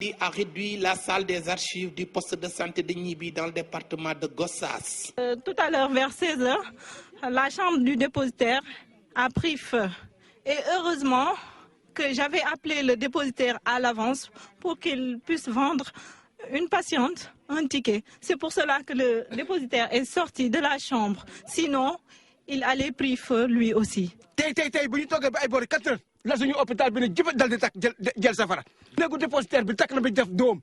Il a réduit la salle des archives du poste de santé de Nibi dans le département de Gossas. Tout à l'heure, vers 16 h, la chambre du dépositaire a pris feu. Et heureusement que j'avais appelé le dépositaire à l'avance pour qu'il puisse vendre une patiente un ticket. C'est pour cela que le dépositaire est sorti de la chambre. Sinon, il allait pris feu lui aussi. la suñu hôpital bi ne jëfë dal di tak jël safara néegu dépositaire bi tak na bi def doom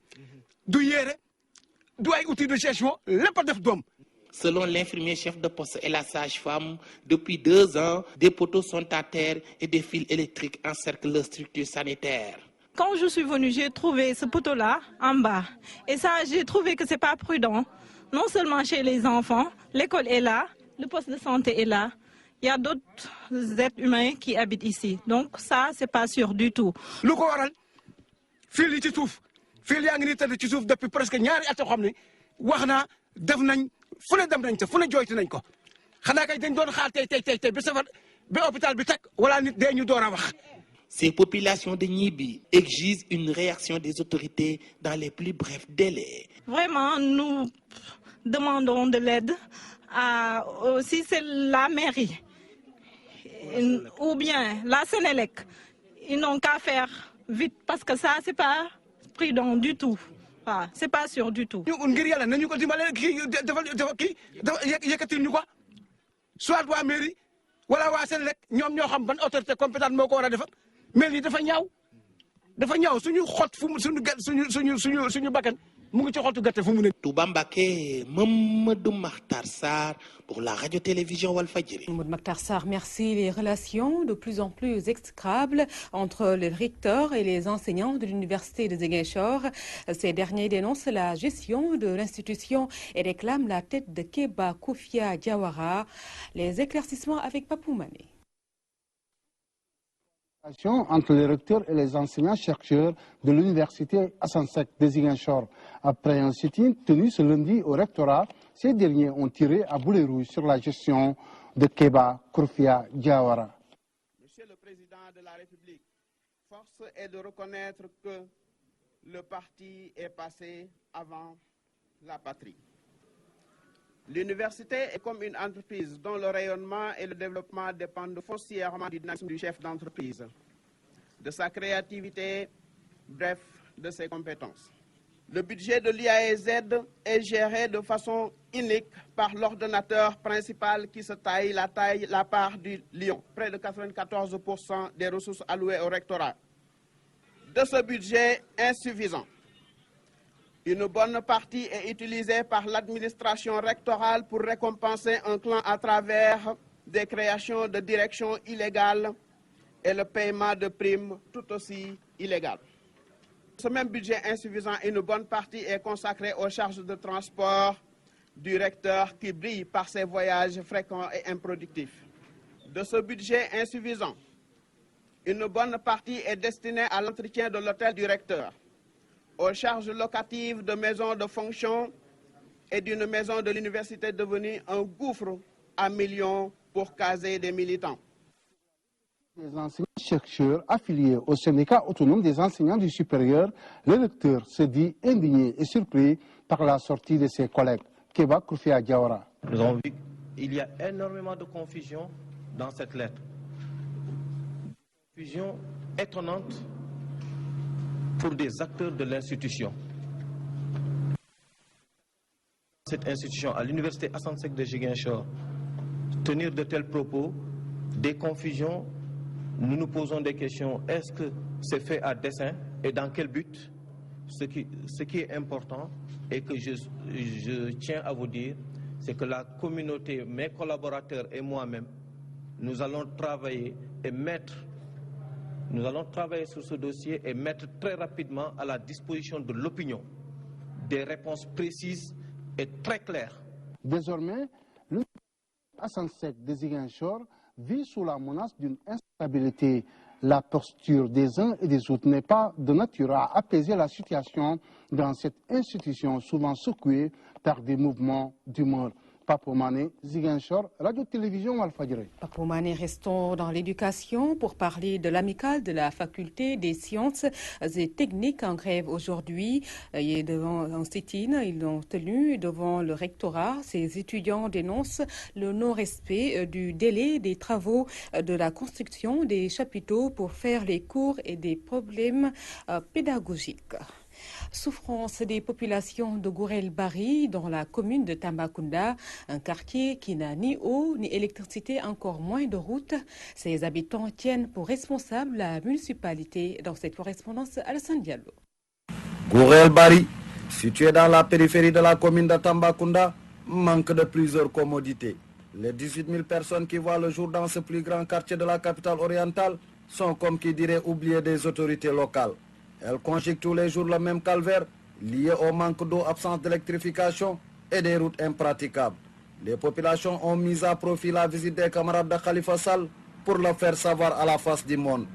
du yéré du ay outils de cherchement lépp def doom. Selon l'infirmier chef de poste et la sage-femme, depuis 2 ans, des poteaux sont à terre et des fils électriques encerclent la structure sanitaire. Quand je suis venue, j'ai trouvé ce poteau-là en bas. Et ça, j'ai trouvé que ce n'est pas prudent. Non seulement chez les enfants, l'école est là, le poste de santé est là. Il y a d'autres êtres humains qui habitent ici. Donc ça, c'est pas sûr du tout. Lu ko waral fil yi ci suuf fil yaa ngi ni tëdd ci suuf depuis presque ñaari at yoo xam ne wax naa def nañ fu ne dem nañ ca fu ne jooytu nañ ko xanaa kay dañ doon xaar tey bi safar bi hôpital bi teg wala nit dee ñu door a wax. Ces populations de Nibi exigent une réaction des autorités dans les plus brefs délais. Vraiment, nous demandons de l'aide si c'est la mairie ou bien la Sénélec. Ils n'ont qu'à faire vite parce que ça, c'est pas prudent du tout. Ah, c'est pas sûr du tout. Ngir yàlla nañu ko dimbale kii dafa kii yëkkatil ñu ko soit waa mairie wala waa Sénélec ñoom ñoo xam ban autorité compétente moo ko war a defar mais lii dafa ñaaw suñu xot fu mu suñu bakkan mu ngi ci xotu gerte fu mu ne. Touba Mbacké, Mamadou Makhtar Sarr pour la radio-télévision Walfadjri. Mamadou Makhtar Sarr, merci. Les relations de plus en plus exécrables entre les recteurs et les enseignants de l'université de Ziguinchor. Ces derniers dénoncent la gestion de l'institution et réclament la tête de Keba Koufia Diawara. Les éclaircissements avec Papou Mané. Entre les recteurs et les enseignants-chercheurs de l'université Assane Seck de Ziguinchor. Après un sit-in tenu ce lundi au rectorat, ces derniers ont tiré à boulet rouge sur la gestion de Keba Koufia Diawara. Monsieur le Président de la République, force est de reconnaître que le parti est passé avant la patrie. L'université est comme une entreprise dont le rayonnement et le développement dépendent foncièrement du dynamisme du chef d'entreprise, de sa créativité, bref, de ses compétences. Le budget de l'IAEZ est géré de façon unique par l'ordonnateur principal qui se taille la part du lion, près de 94% des ressources allouées au rectorat. De ce budget insuffisant, une bonne partie est utilisée par l'administration rectorale pour récompenser un clan à travers des créations de directions illégales et le paiement de primes tout aussi illégales. Ce même budget insuffisant, une bonne partie est consacrée aux charges de transport du recteur qui brille par ses voyages fréquents et improductifs. De ce budget insuffisant, une bonne partie est destinée à l'entretien de l'hôtel du recteur, aux charges locatives de maisons de fonction et d'une maison de l'université devenue un gouffre à millions pour caser des militants. Les enseignants-chercheurs affiliés au syndicat autonome des enseignants du supérieur, le recteur se dit indigné et surpris par la sortie de ses collègues. Keba Koufia Diawara. Nous avons vu qu'il y a énormément de confusion dans cette lettre. Confusion étonnante pour des acteurs de l'institution. Cette institution, à l'université Assane Seck de Ziguinchor, tenir de tels propos, des confusions, nous nous posons des questions. Est-ce que c'est fait à dessein et dans quel but? Ce qui est important et que je tiens à vous dire, c'est que la communauté, mes collaborateurs et moi-même, nous allons travailler sur ce dossier et mettre très rapidement à la disposition de l'opinion des réponses précises et très claires. Désormais, le Assane Seck de Ziguinchor vit sous la menace d'une instabilité. La posture des uns et des autres n'est pas de nature à apaiser la situation dans cette institution souvent secouée par des mouvements d'humeur. Papomane, Ziguinchor, Radio-Télévision Walfadjri. Papomane, restons dans l'éducation pour parler de l'amicale de la faculté des sciences et techniques en grève aujourd'hui. Et devant un sit-in, ils l'ont tenu devant le rectorat. Ces étudiants dénoncent le non-respect du délai des travaux de la construction des chapiteaux pour faire les cours et des problèmes pédagogiques. Souffrance des populations de Gourel Bari dans la commune de Tambacounda, un quartier qui n'a ni eau ni électricité, encore moins de route. Ses habitants tiennent pour responsable la municipalité. Dans cette correspondance, Alassane Diallo. Gourel Bari, situé dans la périphérie de la commune de Tambacounda, manque de plusieurs commodités. Les 18 000 personnes qui voient le jour dans ce plus grand quartier de la capitale orientale sont, comme qui dirait, oubliées des autorités locales. Elles conjuguent tous les jours le même calvaire, lié au manque d'eau, absence d'électrification et des routes impraticables. Les populations ont mis à profit la visite des camarades de Khalifa Sall pour le faire savoir à la face du monde.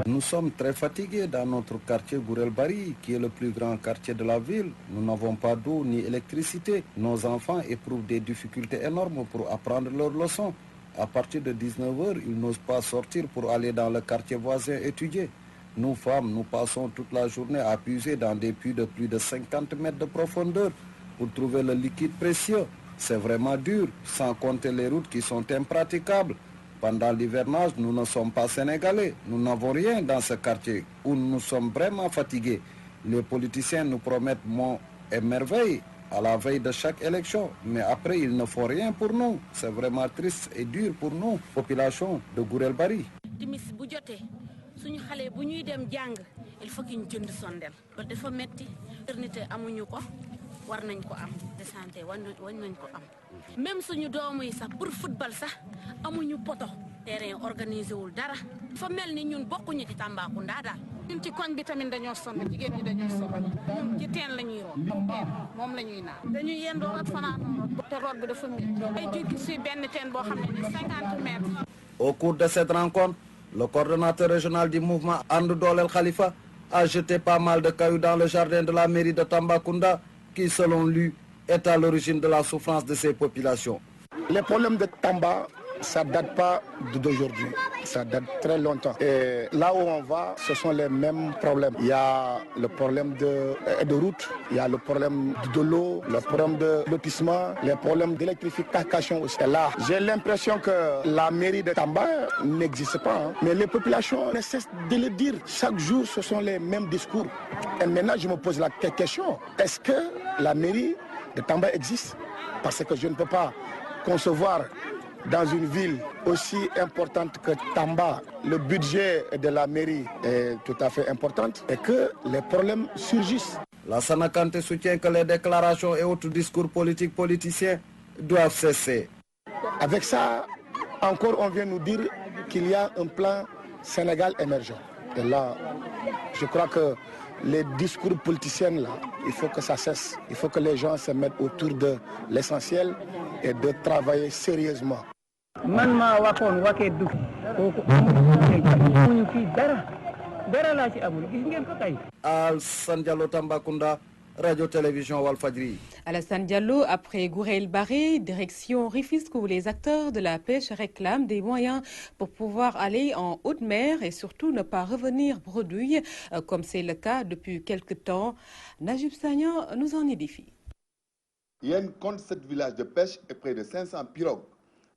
Nous sommes très fatigués dans notre quartier Gourel Bari, qui est le plus grand quartier de la ville. Nous n'avons pas d'eau ni électricité. Nos enfants éprouvent des difficultés énormes pour apprendre leurs leçons. À partir de 19h, ils n'osent pas sortir pour aller dans le quartier voisin étudier. Nous femmes, nous passons toute la journée à puiser dans des puits de plus de 50 mètres de profondeur pour trouver le liquide précieux. C'est vraiment dur, sans compter les routes qui sont impraticables. Pendant l'hivernage, nous ne sommes pas sénégalais. Nous n'avons rien dans ce quartier où nous sommes vraiment fatigués. Les politiciens nous promettent monts et merveilles à la veille de chaque élection. Mais après, ils ne font rien pour nous. C'est vraiment triste et dur pour nous, population de Gourel Bari. Il faut qu'il jënd sondel loolu dafa metti maternité amuñu ko war nañ ko am de santé wañ nañ ko am même suñu doomu yi sax pour football sax amuñu poto terrain organisé wul dara dafa mel ni ñun bokkuñu ci Tambacounda daal ñun ci koñ bi tamit dañoo sonn jigéen ñi dañoo sonn ñun ci teen la ñuy root moom la ñuy naan dañuy yendoo ak fanaan te root bi dafa metti ay jukki si benn teen boo xam ne 50 mètres. Au cours de cette rencontre, le coordonnateur régional du mouvement And Dolel Khalifa a jeté pas mal de cailloux dans le jardin de la mairie de Tambacounda, qui, selon lui, est à l'origine de la souffrance de ces populations. Les problèmes de Tamba, ça ne date pas d'aujourd'hui, ça date très longtemps. Et là où on va, ce sont les mêmes problèmes. Il y a le problème de route, il y a le problème de l'eau, le problème de lotissement, les problèmes d'électrification aussi. Et là, j'ai l'impression que la mairie de Tamba n'existe pas. Hein. Mais les populations ne cessent de le dire. Chaque jour, ce sont les mêmes discours. Et maintenant, je me pose la question, est-ce que la mairie de Tamba existe? Parce que je ne peux pas concevoir dans une ville aussi importante que Tamba, le budget de la mairie est tout à fait important et que les problèmes surgissent. La Sanakante soutient que les déclarations et autres discours politiciens doivent cesser. Avec ça, encore on vient nous dire qu'il y a un plan Sénégal émergent. Et là, je crois que les discours politiciens, là, il faut que ça cesse. Il faut que les gens se mettent autour de l'essentiel et de travailler sérieusement. Alassane Diallo, Tambacounda, Radio-Télévision Walfadjri. Alassane Diallo, après Gourel Bari, direction Rufisque, où les acteurs de la pêche réclament des moyens pour pouvoir aller en haute mer et surtout ne pas revenir bredouille, comme c'est le cas depuis quelque temps. Najib Sagnan nous en édifie. Yen compte 7 villages de pêche et près de 500 pirogues.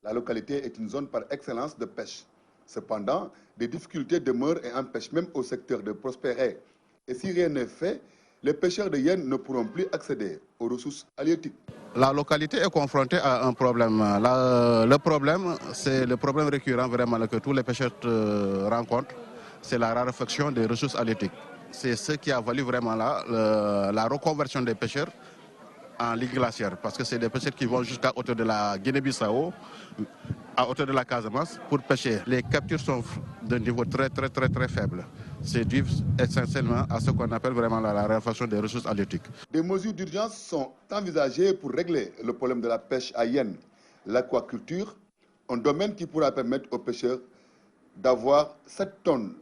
La localité est une zone par excellence de pêche. Cependant, des difficultés demeurent et empêchent même au secteur de prospérer. Et si rien n'est fait, les pêcheurs de Yen ne pourront plus accéder aux ressources halieutiques. La localité est confrontée à un problème. Le problème, c'est le problème récurrent vraiment que tous les pêcheurs rencontrent, c'est la raréfaction des ressources halieutiques. C'est ce qui a valu vraiment la reconversion des pêcheurs en ligne glaciaire, parce que c'est des pêcheurs qui vont jusqu'à hauteur de la Guinée-Bissau, à hauteur de la Casamance, pour pêcher. Les captures sont d'un niveau très faible. C'est dû essentiellement à ce qu'on appelle vraiment la raréfaction des ressources halieutiques. Des mesures d'urgence sont envisagées pour régler le problème de la pêche à Yen. l'aquaculture, un domaine qui pourra permettre aux pêcheurs d'avoir 7 tonnes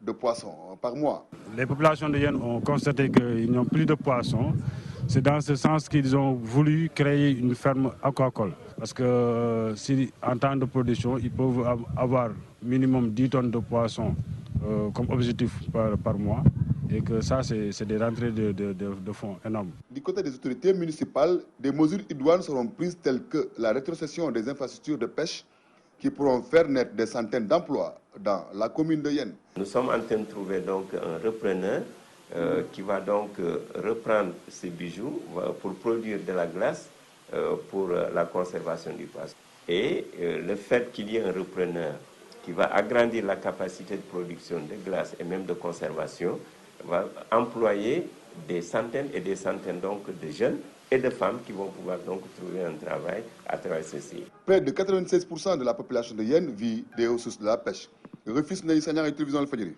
de poissons par mois. Les populations de Yen ont constaté qu'ils n'ont plus de poissons. C'est dans ce sens qu'ils ont voulu créer une ferme aquacole. Parce que si en temps de production, ils peuvent avoir minimum 10 tonnes de poissons comme objectif par mois. Et que ça, c'est des rentrées de fonds énormes. Du côté des autorités municipales, des mesures idoines seront prises telles que la rétrocession des infrastructures de pêche qui pourront faire naître des centaines d'emplois dans la commune de Yen. Nous sommes en train de trouver donc un repreneur qui va donc reprendre ces bijoux pour produire de la glace pour la conservation du poisson. Et le fait qu'il y ait un repreneur qui va agrandir la capacité de production de glace et même de conservation va employer des centaines et des centaines donc de jeunes et de femmes qui vont pouvoir donc trouver un travail à travers ceci. Près de 96% de la population de Yen vit des ressources de la pêche. Rufisque Naïsania et Télévision Al-Fadjiri.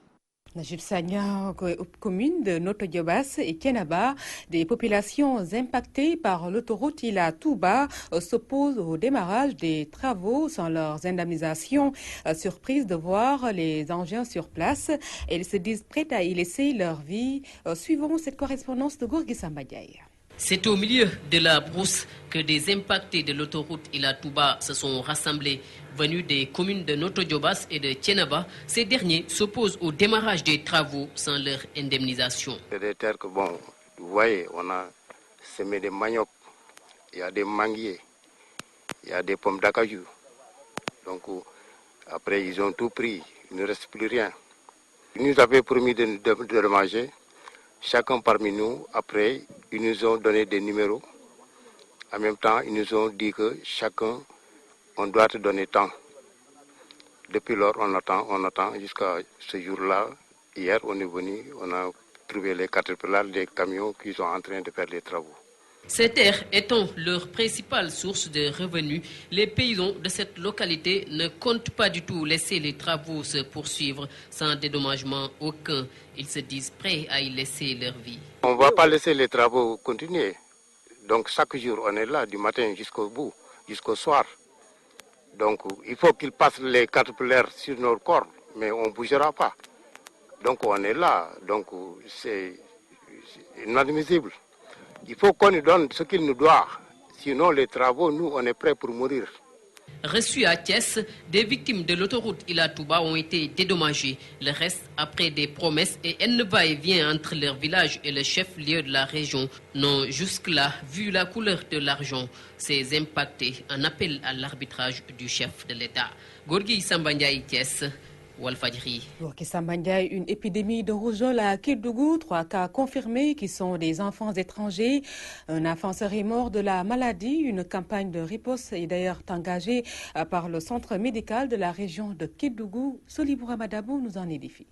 Najib Sagna, commune de Notto-Diobass et Thiénaba, des populations impactées par l'autoroute Ila Touba s'opposent au démarrage des travaux sans leurs indemnisations. Surprise de voir les engins sur place. Elles se disent prêtes à y laisser leur vie. Suivons cette correspondance de Gorgui Sambadiaï. C'est au milieu de la brousse que des impactés de l'autoroute Ila Touba se sont rassemblés. Venus des communes de Notto-Diobass et de Thiénaba, ces derniers s'opposent au démarrage des travaux sans leur indemnisation. C'est des terres que, bon, vous voyez, on a semé des maniocs, il y a des manguiers, il y a des pommes d'acajou. Donc, après, ils ont tout pris, il ne reste plus rien. Ils nous avaient promis de le manger. Chacun parmi nous, après, ils nous ont donné des numéros. En même temps, ils nous ont dit que chacun, on doit te donner temps. Depuis lors, on attend jusqu'à ce jour-là. Hier, on est venu, on a trouvé les caterpillars, les camions qui sont en train de faire les travaux. Ces terres étant leur principale source de revenus, les paysans de cette localité ne comptent pas du tout laisser les travaux se poursuivre sans dédommagement aucun. Ils se disent prêts à y laisser leur vie. On ne va pas laisser les travaux continuer. Donc chaque jour, on est là du matin jusqu'au bout, jusqu'au soir. Donc il faut qu'ils passent les caterpillars sur nos corps, mais on ne bougera pas. Donc on est là, donc c'est inadmissible. Il faut qu'on nous donne ce qu'il nous doit. Sinon, les travaux, nous, on est prêts pour mourir. Reçus à Thiès, des victimes de l'autoroute Ila Touba ont été dédommagées. Le reste, après des promesses et un va-et-vient entre leur village et le chef-lieu de la région, n'ont jusque-là vu la couleur de l'argent. Ces impactés en appellent à l'arbitrage du chef de l'État. Gorgui Sambadiaï, Thiès. Une épidémie de rougeole à Kédougou, 3 cas confirmés qui sont des enfants étrangers. Un enfant serait mort de la maladie. Une campagne de riposte est d'ailleurs engagée par le centre médical de la région de Kédougou. Soliboura Madabou nous en édifie.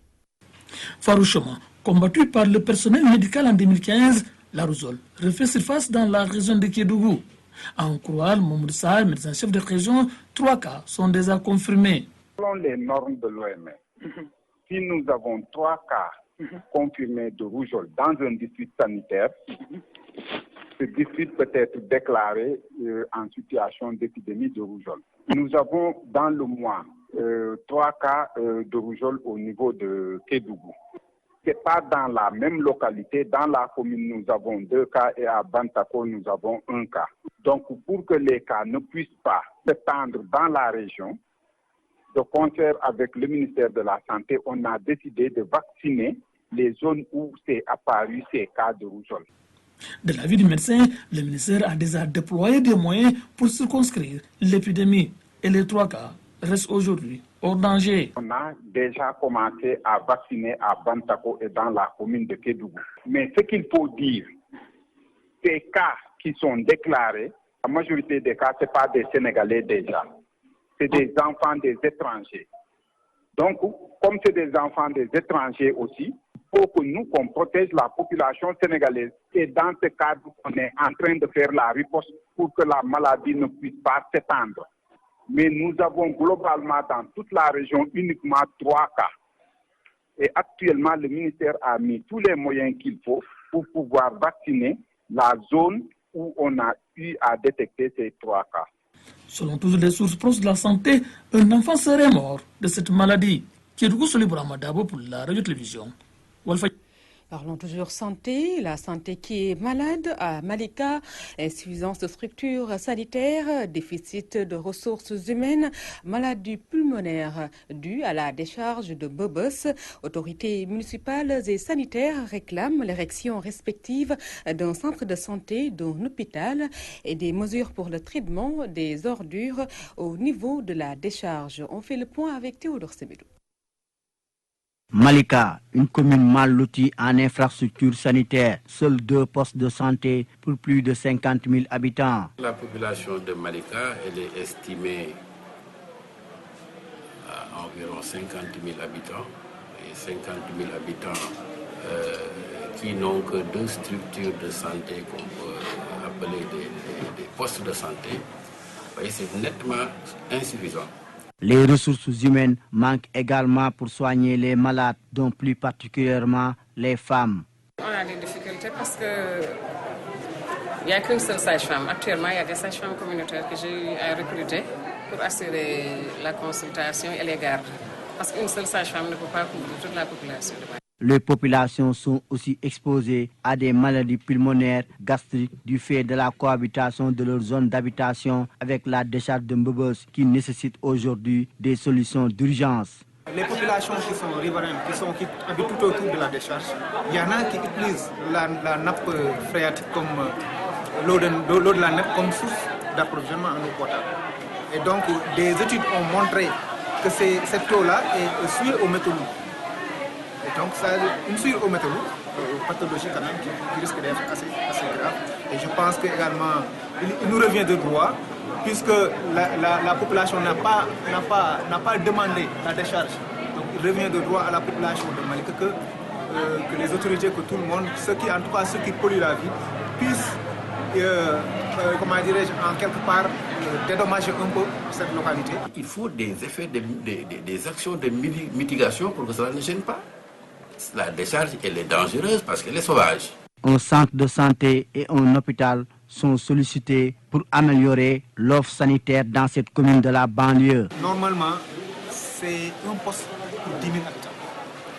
Farouchement combattue par le personnel médical en 2015, la rougeole refait surface dans la région de Kédougou. À en croire Mamoud Sall, médecin-chef de région, 3 cas sont déjà confirmés. Selon les normes de l'OMS, si nous avons 3 cas confirmés de rougeole dans un district sanitaire, ce district peut être déclaré en situation d'épidémie de rougeole. Nous avons dans le mois 3 cas de rougeole au niveau de Kédougou. Ce n'est pas dans la même localité. Dans la commune, nous avons 2 cas et à Bantako, nous avons 1 cas. Donc, pour que les cas ne puissent pas s'étendre dans la région, de concert avec le ministère de la Santé, on a décidé de vacciner les zones où c'est apparu ces cas de rougeole. De l'avis du médecin, le ministère a déjà déployé des moyens pour circonscrire l'épidémie. Et les 3 cas restent aujourd'hui hors danger. On a déjà commencé à vacciner à Bantako et dans la commune de Kédougou. Mais ce qu'il faut dire, ces cas qui sont déclarés, la majorité des cas, ce n'est pas des Sénégalais déjà. C'est des enfants des étrangers. Donc, comme c'est des enfants des étrangers aussi, il faut que nous, qu'on protège la population sénégalaise. Et dans ce cadre, on est en train de faire la riposte pour que la maladie ne puisse pas s'étendre. Mais nous avons globalement dans toute la région uniquement 3 cas. Et actuellement, le ministère a mis tous les moyens qu'il faut pour pouvoir vacciner la zone où on a eu à détecter ces 3 cas. Selon toutes les sources proches de la santé, un enfant serait mort de cette maladie. Kédougou Solibra Madabo pour la radio-télévision. Parlons toujours santé. La santé qui est malade à Malika, insuffisance de structures sanitaires, déficit de ressources humaines, maladie pulmonaire due à la décharge de Bobos. Autorités municipales et sanitaires réclament l'érection respective d'un centre de santé, d'un hôpital et des mesures pour le traitement des ordures au niveau de la décharge. On fait le point avec Théodore Semedo. Malika, une commune mal lotie en infrastructures sanitaires, seuls 2 postes de santé pour plus de 50 000 habitants. La population de Malika, elle est estimée à environ 50 000 habitants, et 50 000 habitants qui n'ont que 2 structures de santé qu'on peut appeler des postes de santé. C'est nettement insuffisant. Les ressources humaines manquent également pour soigner les malades, dont plus particulièrement les femmes. On a des difficultés parce qu'il n'y a qu'une seule sage-femme. Actuellement, il y a des sages-femmes communautaires que j'ai eu à recruter pour assurer la consultation et les gardes. Parce qu'une seule sage-femme ne peut pas couvrir toute la population de Malika. Les populations sont aussi exposées à des maladies pulmonaires, gastriques, du fait de la cohabitation de leur zone d'habitation avec la décharge de Mbobos qui nécessite aujourd'hui des solutions d'urgence. Les populations qui sont riveraines, qui habitent tout autour de la décharge, il y en a qui utilisent la nappe phréatique comme l'eau de la nappe comme source d'approvisionnement en eau potable. Et donc, des études ont montré que cette eau-là est souillée au métaux lourds. Et donc, ça a une souillure au métaux lourds, pathologie quand même, qui risque d'être assez grave. Et je pense qu'également, il nous revient de droit, puisque la population n'a pas demandé la décharge. Donc, il revient de droit à la population de Malika que les autorités, que tout le monde, ceux qui polluent la vie, puissent, comment dirais-je, en quelque part, dédommager un peu cette localité. Il faut des effets, des actions de mitigation pour que cela ne gêne pas. La décharge, elle est dangereuse parce qu'elle est sauvage. Un centre de santé et un hôpital sont sollicités pour améliorer l'offre sanitaire dans cette commune de la banlieue. Normalement, c'est un poste pour 10 000 habitants.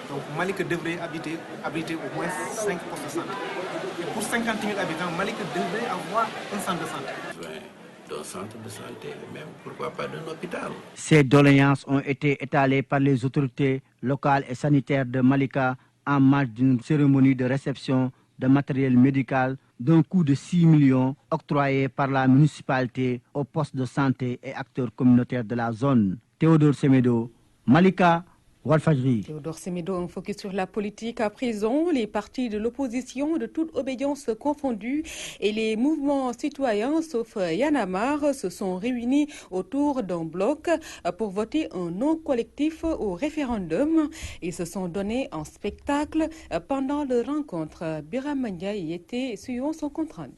Donc Malika devrait abriter au moins 5 postes de santé. Et pour 50 000 habitants, Malika devrait avoir un centre de santé. D'un centre de santé, même pourquoi pas d'un hôpital. Ces doléances ont été étalées par les autorités locales et sanitaires de Malika en marge d'une cérémonie de réception de matériel médical d'un coût de 6 millions octroyé par la municipalité aux postes de santé et acteurs communautaires de la zone. Théodore Semedo, Malika, Walfadjri. Théodore Semedo, un focus sur la politique à présent. Les partis de l'opposition, de toute obédience confondue, et les mouvements citoyens, sauf Y'en a marre, se sont réunis autour d'un bloc pour voter un non collectif au référendum. Ils se sont donnés en spectacle pendant leur rencontre. Biram Mandiaye y était, suivant son compte rendu.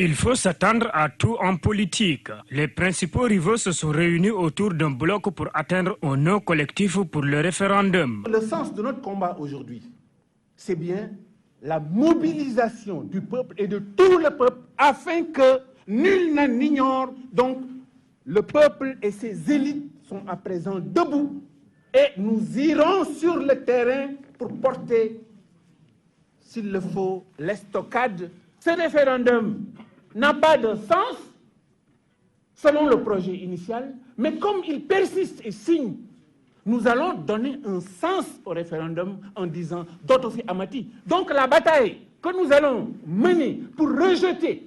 Il faut s'attendre à tout en politique. Les principaux rivaux se sont réunis autour d'un bloc pour atteindre un non collectif pour le référendum. Le sens de notre combat aujourd'hui, c'est bien la mobilisation du peuple et de tout le peuple afin que nul n'ignore. Donc, le peuple et ses élites sont à présent debout et nous irons sur le terrain pour porter, s'il le faut, l'estocade. Ce référendum n'a pas de sens selon le projet initial, mais comme il persiste et signe, nous allons donner un sens au référendum en disant Dotofi Amati. Donc la bataille que nous allons mener pour rejeter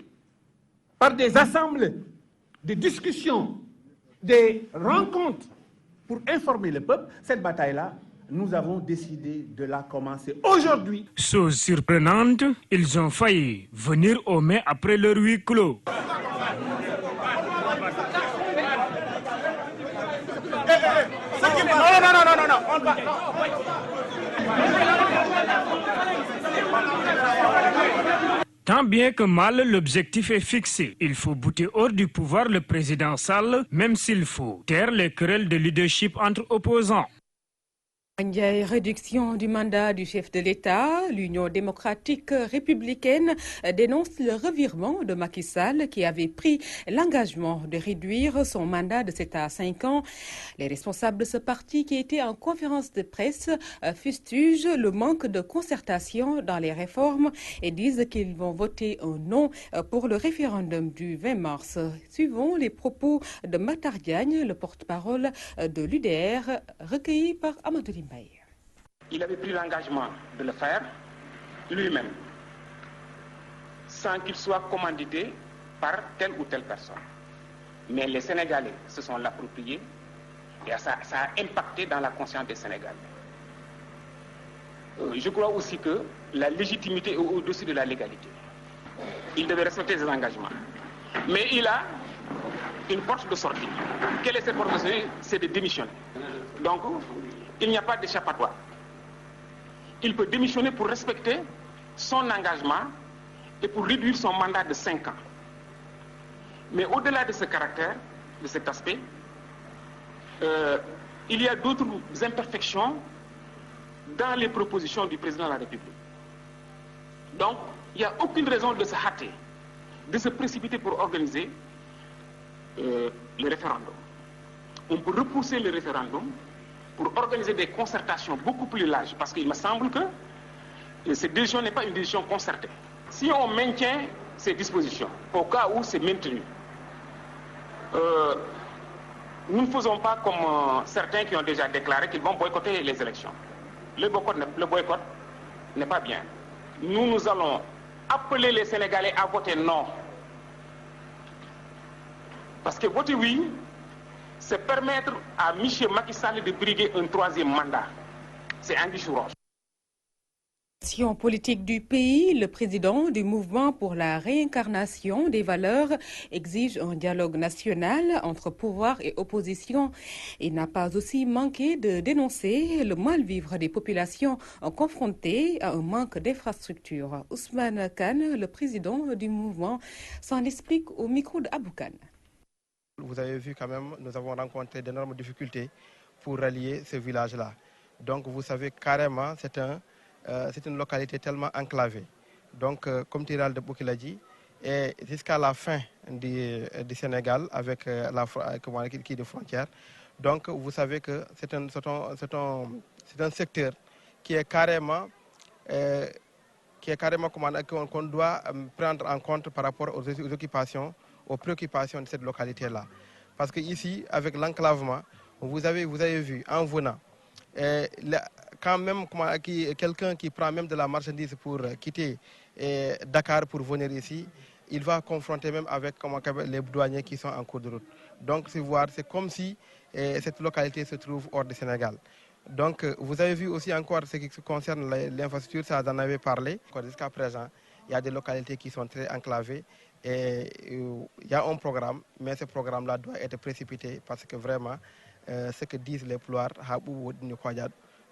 par des assemblées, des discussions, des rencontres pour informer le peuple, cette bataille-là, nous avons décidé de la commencer aujourd'hui. Chose surprenante, ils ont failli venir au mai après leur huis clos. Tant bien que mal, l'objectif est fixé. Il faut bouter hors du pouvoir le président Sall, même s'il faut taire les querelles de leadership entre opposants. Réduction du mandat du chef de l'État, l'Union démocratique républicaine dénonce le revirement de Macky Sall qui avait pris l'engagement de réduire son mandat de 7 à 5 ans. Les responsables de ce parti qui étaient en conférence de presse fustigent le manque de concertation dans les réformes et disent qu'ils vont voter un non pour le référendum du 20 mars. Suivons les propos de Matar Diagne, le porte-parole de l'UDR, recueilli par Amadou Limbaye. Il avait pris l'engagement de le faire lui-même, sans qu'il soit commandité par telle ou telle personne. Mais les Sénégalais se sont l'approprié et ça a impacté dans la conscience des Sénégalais. Je crois aussi que la légitimité est au-dessus de la légalité. Il devait respecter ses engagements. Mais il a une porte de sortie. Quelle est cette porte de sortie? C'est de démissionner. Donc, il n'y a pas d'échappatoire. Il peut démissionner pour respecter son engagement et pour réduire son mandat de 5 ans. Mais au-delà de ce caractère, de cet aspect, il y a d'autres imperfections dans les propositions du président de la République. Donc, il n'y a aucune raison de se hâter, de se précipiter pour organiser le référendum. On peut repousser le référendum pour organiser des concertations beaucoup plus larges, parce qu'il me semble que cette décision n'est pas une décision concertée. Si on maintient ces dispositions, au cas où c'est maintenu, nous ne faisons pas comme certains qui ont déjà déclaré qu'ils vont boycotter les élections. Le boycott n'est pas bien. Nous allons appeler les Sénégalais à voter non. Parce que voter oui, c'est permettre à Michel Macky Sall de briguer un 3e mandat. C'est Andy Roche. Politique du pays, le président du mouvement pour la réincarnation des valeurs exige un dialogue national entre pouvoir et opposition. Il n'a pas aussi manqué de dénoncer le mal-vivre des populations confrontées à un manque d'infrastructures. Ousmane Kane, le président du mouvement, s'en explique au micro d'Aboukan. Vous avez vu quand même, nous avons rencontré d'énormes difficultés pour rallier ce village-là. Donc vous savez carrément, c'est une localité tellement enclavée. Donc, comme Tiral de Bouki l'a dit, et jusqu'à la fin du Sénégal avec qui de frontière. Donc, vous savez que c'est un secteur qui est carrément qu'on doit prendre en compte par rapport aux préoccupations de cette localité-là. Parce que ici, avec l'enclavement, vous avez vu en venant. Quand même quelqu'un qui prend même de la marchandise pour quitter Dakar pour venir ici, il va confronter même avec les douaniers qui sont en cours de route. Donc c'est comme si cette localité se trouve hors du Sénégal. Donc vous avez vu aussi encore ce qui concerne l'infrastructure, ça en avait parlé. Jusqu'à présent, il y a des localités qui sont très enclavées et il y a un programme, mais ce programme-là doit être précipité parce que vraiment, ce que disent les ploirs,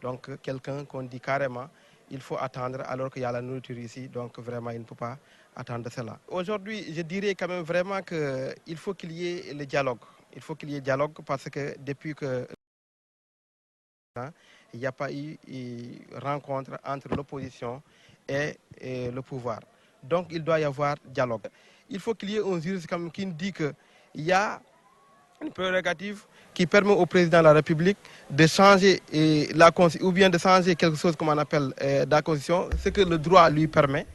donc quelqu'un qu'on dit carrément, il faut attendre alors qu'il y a la nourriture ici, donc vraiment il ne peut pas attendre cela. Aujourd'hui, je dirais quand même vraiment qu'il faut qu'il y ait le dialogue. Il faut qu'il y ait dialogue parce que depuis que il n'y a pas eu rencontre entre l'opposition et le pouvoir. Donc il doit y avoir dialogue. Il faut qu'il y ait un juriste qui dit qu'il y a une prérogative qui permet au président de la République de changer la Constitution ou bien de changer quelque chose comme on appelle la Constitution, ce que le droit lui permet.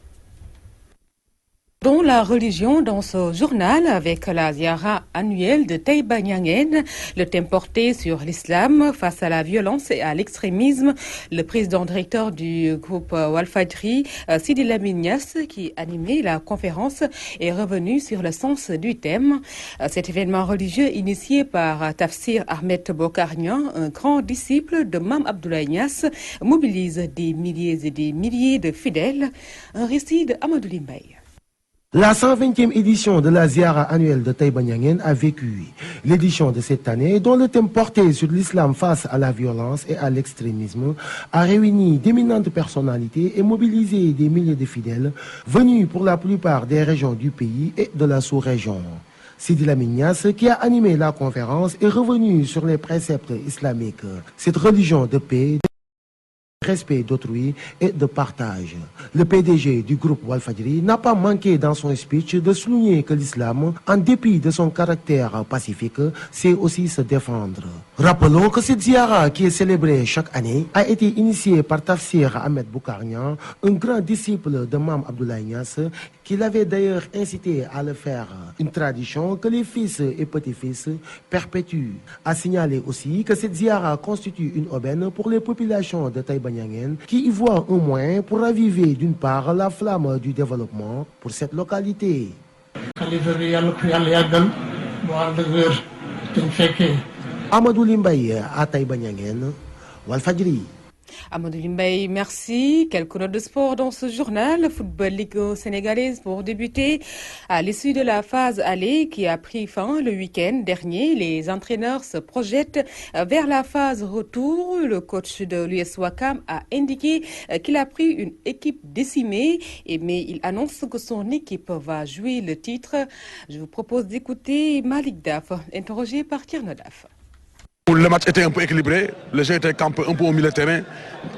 Dans la religion, dans ce journal, avec la ziara annuelle de Taïba Niangène, le thème porté sur l'islam face à la violence et à l'extrémisme, le président directeur du groupe Walfadjri, Sidi Lamine Niasse, qui animait la conférence, est revenu sur le sens du thème. Cet événement religieux initié par Tafsir Ahmed Bokarnian, un grand disciple de Mame Abdoulaye Niasse, mobilise des milliers et des milliers de fidèles. Un récit de Amadou Limbaye. La 120e édition de la Ziara annuelle de Taïba Niangène a vécu. L'édition de cette année, dont le thème porté sur l'islam face à la violence et à l'extrémisme, a réuni d'éminentes personnalités et mobilisé des milliers de fidèles venus pour la plupart des régions du pays et de la sous-région. Sidi Lamine Niasse, qui a animé la conférence, est revenu sur les préceptes islamiques. Cette religion de paix respect d'autrui et de partage. Le PDG du groupe Walfadjri n'a pas manqué dans son speech de souligner que l'islam, en dépit de son caractère pacifique, sait aussi se défendre. Rappelons que cette ziara qui est célébrée chaque année a été initiée par Tafsir Ahmed Boukarnian, un grand disciple de Mame Abdoulaye Niasse, qui l'avait d'ailleurs incité à le faire. Une tradition que les fils et petits-fils perpétuent. A signalé aussi que cette ziara constitue une aubaine pour les populations de Taïba Niangène qui y voient un moyen pour raviver d'une part la flamme du développement pour cette localité. Amadou Limbaye à Taïba Niangène, Walfadjri. Amadou Limbaye, merci. Quelques notes de sport dans ce journal. Football Ligue sénégalaise pour débuter. À l'issue de la phase aller qui a pris fin le week-end dernier, les entraîneurs se projettent vers la phase retour. Le coach de l'US Ouakam a indiqué qu'il a pris une équipe décimée, mais il annonce que son équipe va jouer le titre. Je vous propose d'écouter Malik Daf, interrogé par Tierno Daf. Le match était un peu équilibré, le jeu était campé un peu au milieu de terrain,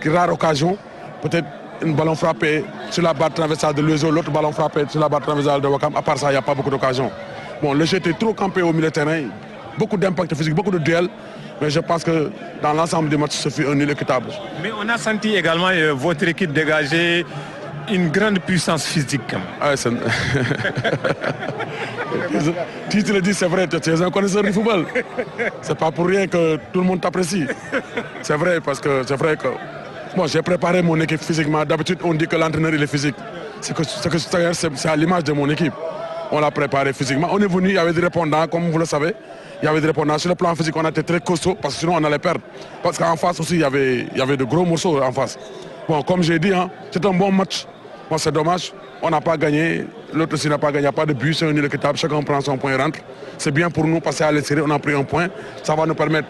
rare occasion, peut-être un ballon frappé sur la barre transversale de l'USO, l'autre ballon frappé sur la barre transversale de Ouakam, à part ça il n'y a pas beaucoup d'occasions. Bon, le jeu était trop campé au milieu de terrain, beaucoup d'impact physique, beaucoup de duels, mais je pense que dans l'ensemble du match, ce fut un nul équitable. Mais on a senti également votre équipe dégager une grande puissance physique. Ah, tu te le dis, c'est vrai, tu es un connaisseur du football. C'est pas pour rien que tout le monde t'apprécie. C'est vrai, parce que c'est vrai que moi j'ai préparé mon équipe physiquement. D'habitude, on dit que l'entraîneur il est physique. C'est à l'image de mon équipe. On l'a préparé physiquement. On est venu, il y avait des répondants, comme vous le savez. Il y avait des répondants. Sur le plan physique, on a été très costaud, parce que sinon on allait perdre. Parce qu'en face aussi, il y avait de gros morceaux en face. Bon, comme j'ai dit, hein, c'est un bon match. Bon, c'est dommage, on n'a pas gagné, l'autre aussi n'a pas gagné, il n'y a pas de but, c'est un nul équitable, chacun prend son point et rentre. C'est bien pour nous, passer à l'extérieur, on a pris un point, ça va nous permettre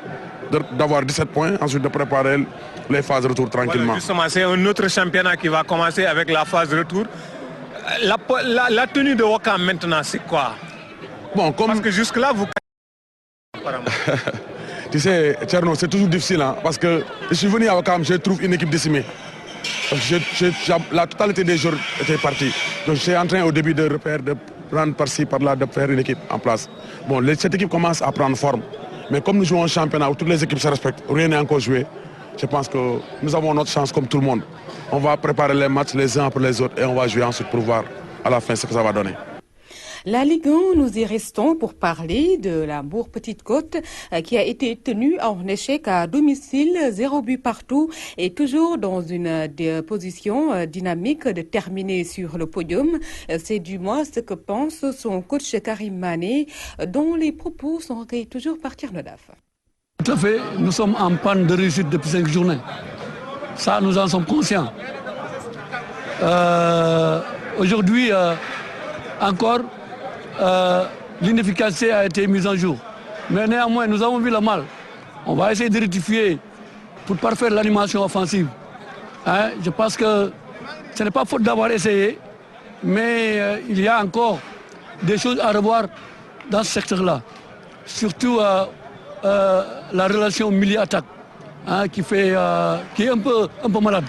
d'avoir 17 points, ensuite de préparer les phases de retour tranquillement. Voilà, justement, c'est un autre championnat qui va commencer avec la phase de retour. La tenue de Ouakam maintenant, c'est quoi? Bon, parce que jusque-là, vous... Tu sais, Tcherno, c'est toujours difficile, hein, parce que je suis venu à Ouakam, je trouve une équipe décimée. La totalité des joueurs étaient partis. Donc j'étais en train au début de prendre par-ci, par-là, de faire une équipe en place. Bon, cette équipe commence à prendre forme. Mais comme nous jouons un championnat où toutes les équipes se respectent, rien n'est encore joué, je pense que nous avons notre chance comme tout le monde. On va préparer les matchs les uns après les autres et on va jouer ensuite pour voir à la fin ce que ça va donner. La Ligue 1, nous y restons pour parler de la Mbour-Petite-Côte qui a été tenue en échec à domicile, 0 but partout et toujours dans une position dynamique de terminer sur le podium. C'est du moins ce que pense son coach Karim Mané, dont les propos sont recueillis toujours par Tierno Daf. Tout à fait, nous sommes en panne de réussite depuis 5 journées. Ça, nous en sommes conscients. Aujourd'hui, encore, l'inefficacité a été mise en jour. Mais néanmoins, nous avons vu le mal. On va essayer de rectifier pour parfaire l'animation offensive. Hein? Je pense que ce n'est pas faute d'avoir essayé, mais il y a encore des choses à revoir dans ce secteur-là. Surtout la relation milieu-attaque, hein, qui est un peu malade.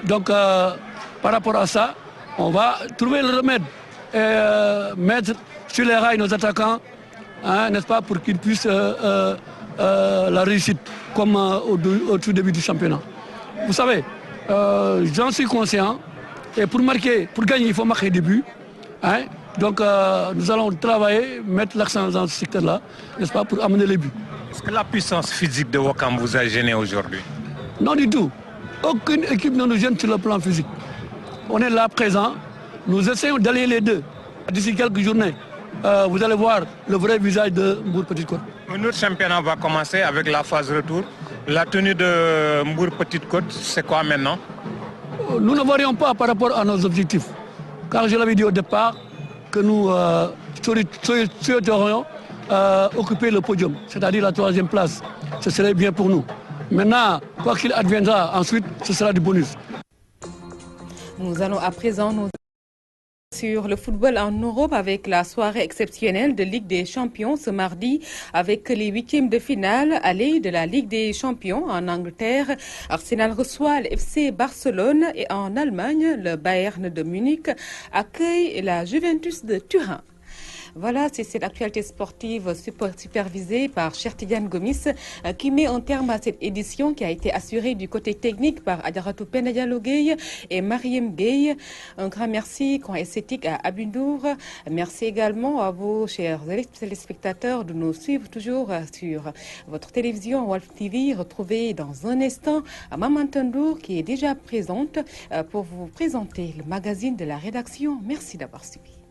Donc, par rapport à ça, on va trouver le remède. Mettre sur les rails nos attaquants, hein, n'est-ce pas, pour qu'ils puissent la réussite comme au tout début du championnat. Vous savez, j'en suis conscient, et pour gagner, il faut marquer des buts. Hein, donc nous allons travailler, mettre l'accent dans ce secteur-là, n'est-ce pas, pour amener les buts. Est-ce que la puissance physique de Ouakam vous a gêné aujourd'hui? Non du tout. Aucune équipe ne nous gêne sur le plan physique. On est là présent. Nous essayons d'allier les deux. D'ici quelques journées, vous allez voir le vrai visage de Mbour-Petite-Côte. Un autre championnat va commencer avec la phase retour. La tenue de Mbour-Petite-Côte, c'est quoi maintenant? Nous ne varions pas par rapport à nos objectifs. Car je l'avais dit au départ que nous souhaiterions occuper le podium, c'est-à-dire la 3e place. Ce serait bien pour nous. Maintenant, quoi qu'il adviendra, ensuite, ce sera du bonus. Nous allons à présent nous Sur le football en Europe avec la soirée exceptionnelle de Ligue des Champions ce mardi avec les huitièmes de finale aller de la Ligue des Champions en Angleterre. Arsenal reçoit le FC Barcelone et en Allemagne, le Bayern de Munich accueille la Juventus de Turin. Voilà, c'est cette actualité sportive supervisée par Chertidiane Gomis qui met un terme à cette édition qui a été assurée du côté technique par Adjaratou Penayalo Gueye et Mariem Gueye. Un grand merci, coin esthétique à Abindour. Merci également à vous, chers téléspectateurs, de nous suivre toujours sur votre télévision Wolf TV. Retrouvez dans un instant Maman Tandour qui est déjà présente pour vous présenter le magazine de la rédaction. Merci d'avoir suivi.